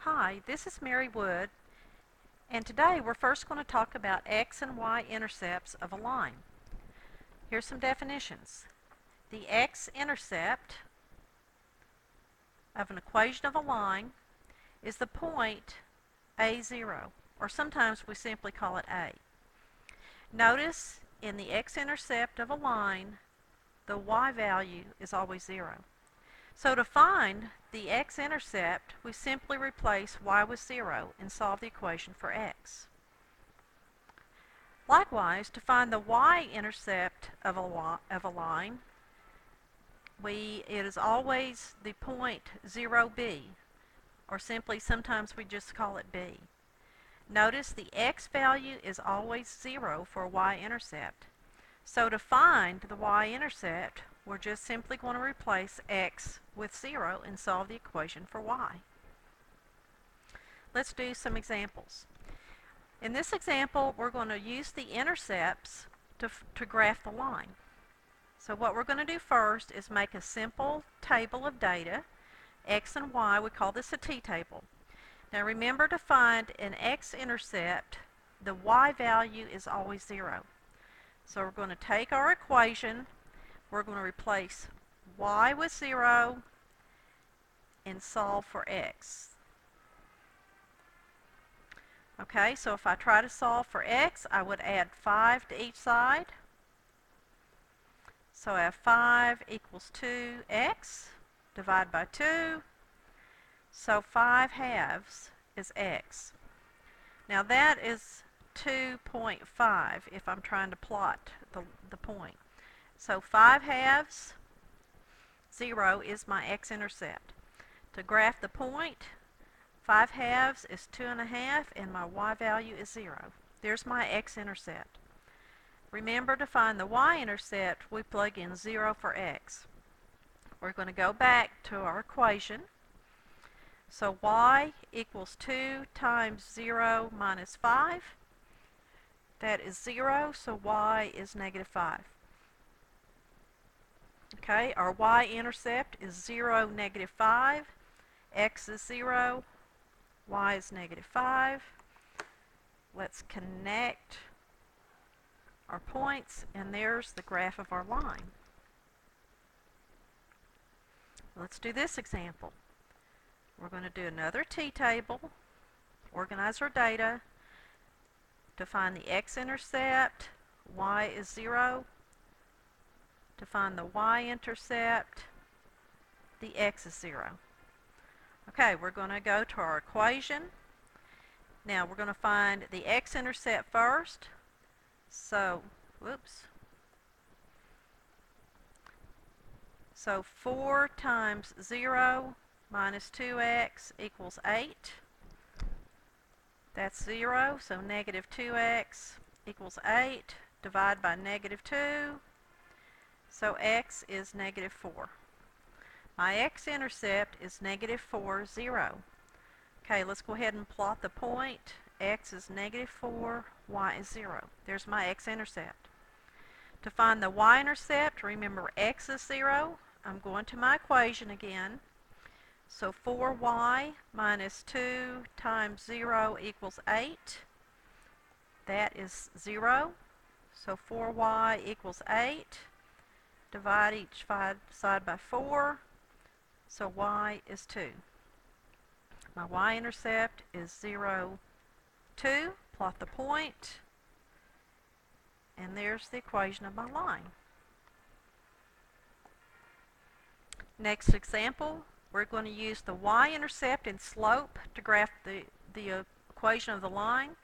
Hi, this is Mary Wood, and today we're first going to talk about x and y intercepts of a line. Here's some definitions. The x-intercept of an equation of a line is the point A0, or sometimes we simply call it A. Notice in the x-intercept of a line, the y value is always 0. So to find the x-intercept, we simply replace y with 0 and solve the equation for x. Likewise, to find the y-intercept of a line, it is always the point 0b, or simply sometimes we just call it b. Notice the x value is always 0 for a y-intercept. So to find the y-intercept, we're just simply going to replace x with 0 and solve the equation for y. Let's do some examples. In this example, we're going to use the intercepts to graph the line. So what we're going to do first is make a simple table of data, x and y. We call this a t-table. Now remember, to find an x-intercept, the y value is always 0. So we're going to take our equation, we're going to replace y with 0 and solve for x. Okay, so if I try to solve for x, I would add 5 to each side. So I have 5 equals 2x, divide by 2. So 5 halves is x. Now that is 2.5 if I'm trying to plot the point. So 5 halves, 0 is my x-intercept. To graph the point, 5 halves is 2.5 and my y value is 0. There's my x-intercept. Remember, to find the y-intercept, we plug in 0 for x. We're going to go back to our equation. So y equals 2 times 0 minus 5. That is 0, so y is negative 5. Okay, our y-intercept is 0, negative 5. X is 0. Y is negative 5. Let's connect our points, and there's the graph of our line. Let's do this example. We're going to do another t-table, organize our data to find the x-intercept. Y is 0. To find the y-intercept, the x is 0. Okay, we're going to go to our equation. Now we're going to find the x-intercept first. So, So 4 times 0 minus 2x equals 8. That's 0, so negative 2x equals 8. Divide by negative 2. So x is negative 4. My x-intercept is negative 4, 0. Okay, let's go ahead and plot the point. X is negative 4, y is 0. There's my x-intercept. To find the y-intercept, remember x is 0. I'm going to my equation again. So 4y minus 2 times 0 equals 8. That is 0. So 4y equals 8. Divide each side by 4. So y is 2. My y-intercept is 0, 2. Plot the point. And there's the equation of my line. Next example, we're going to use the y-intercept and slope to graph the equation of the line.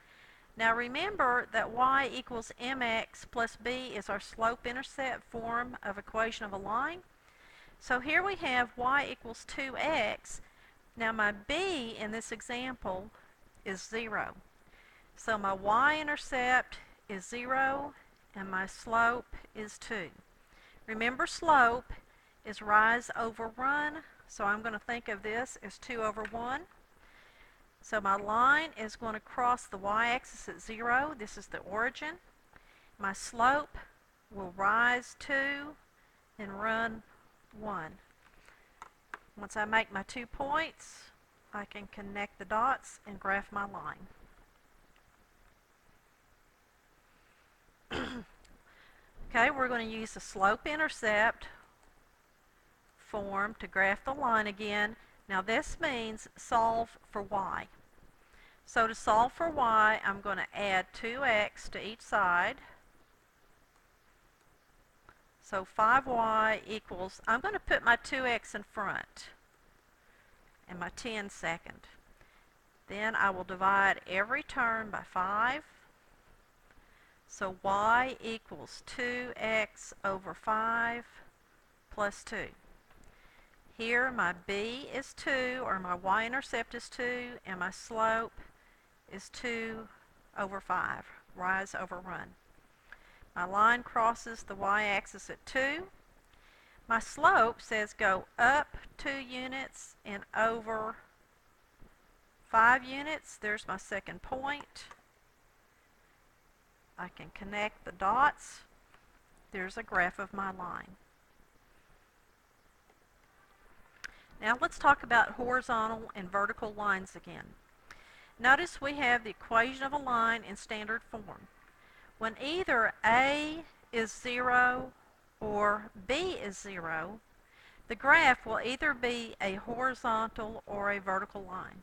Now remember that y equals mx plus b is our slope-intercept form of equation of a line. So here we have y equals 2x. Now my b in this example is 0. So my y-intercept is 0 and my slope is 2. Remember, slope is rise over run, so I'm going to think of this as 2 over 1. So my line is going to cross the y-axis at 0. This is the origin. My slope will rise 2 and run 1. Once I make my 2 points, I can connect the dots and graph my line. Okay, we're going to use the slope-intercept form to graph the line again. Now this means solve for y. So to solve for y, I'm going to add 2x to each side. So 5y equals, I'm going to put my 2x in front and my 10 second. Then I will divide every term by 5. So y equals 2x over 5 plus 2. Here my b is 2, or my y-intercept is 2, and my slope is 2 over 5, rise over run. My line crosses the y-axis at 2. My slope says go up 2 units and over 5 units. There's my second point. I can connect the dots. There's a graph of my line. Now let's talk about horizontal and vertical lines again. Notice we have the equation of a line in standard form. When either A is 0 or B is 0, the graph will either be a horizontal or a vertical line.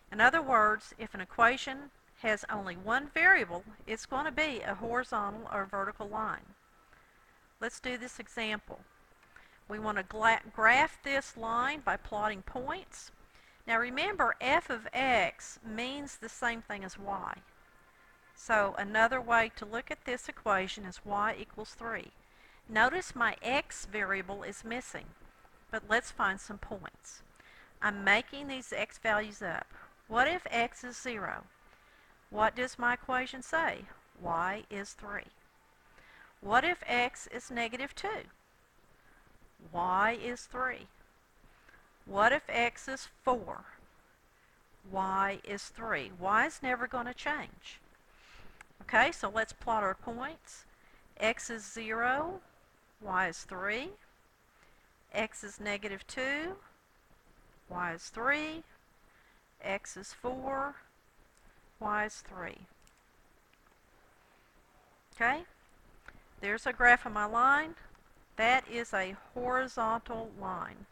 In other words, if an equation has only one variable, it's going to be a horizontal or vertical line. Let's do this example. We want to graph this line by plotting points. Now remember, f of x means the same thing as y. So another way to look at this equation is y equals 3. Notice my x variable is missing, but let's find some points. I'm making these x values up. What if x is 0? What does my equation say? Y is 3. What if x is negative 2? Y is 3. What if x is 4? Y is 3. Y is never going to change. Okay, so let's plot our points. X is 0, y is 3. X is negative 2, y is 3. X is 4, y is 3. Okay, there's a graph of my line. That is a horizontal line.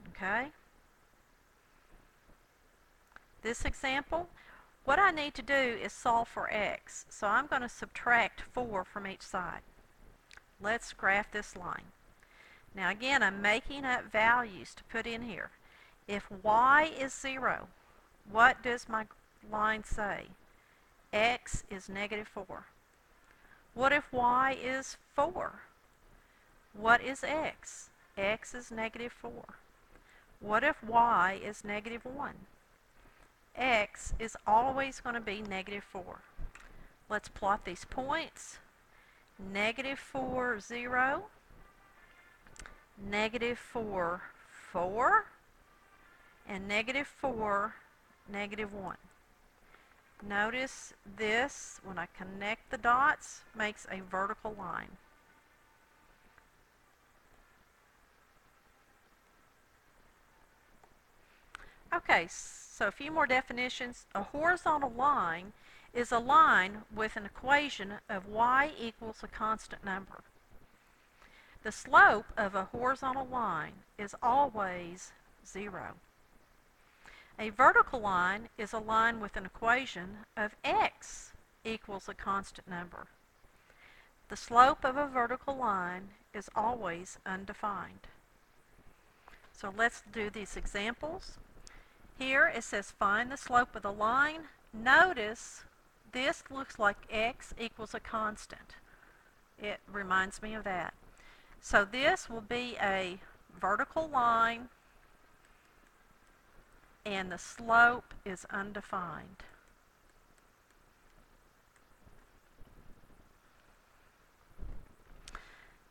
Okay. This example, what I need to do is solve for x. So I'm going to subtract 4 from each side. Let's graph this line. Now again, I'm making up values to put in here. If y is 0, what does my line say? X is negative 4. What if y is 4? What is x? X is negative 4. What if y is negative 1? X is always going to be negative 4. Let's plot these points. Negative 4, 0. Negative 4, 4. And negative 4, negative 1. Notice this, when I connect the dots, makes a vertical line. Okay, so a few more definitions. A horizontal line is a line with an equation of y equals a constant number. The slope of a horizontal line is always 0. A vertical line is a line with an equation of x equals a constant number. The slope of a vertical line is always undefined. So let's do these examples. Here it says find the slope of the line. Notice this looks like x equals a constant. It reminds me of that. So this will be a vertical line and the slope is undefined.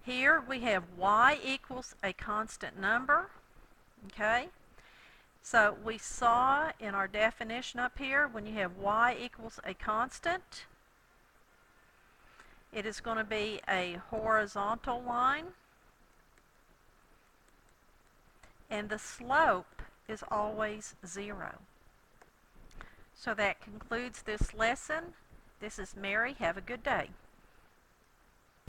Here we have y equals a constant number. Okay? So we saw in our definition up here, when you have y equals a constant, it is going to be a horizontal line. and the slope is always 0. So that concludes this lesson. This is Mary. Have a good day.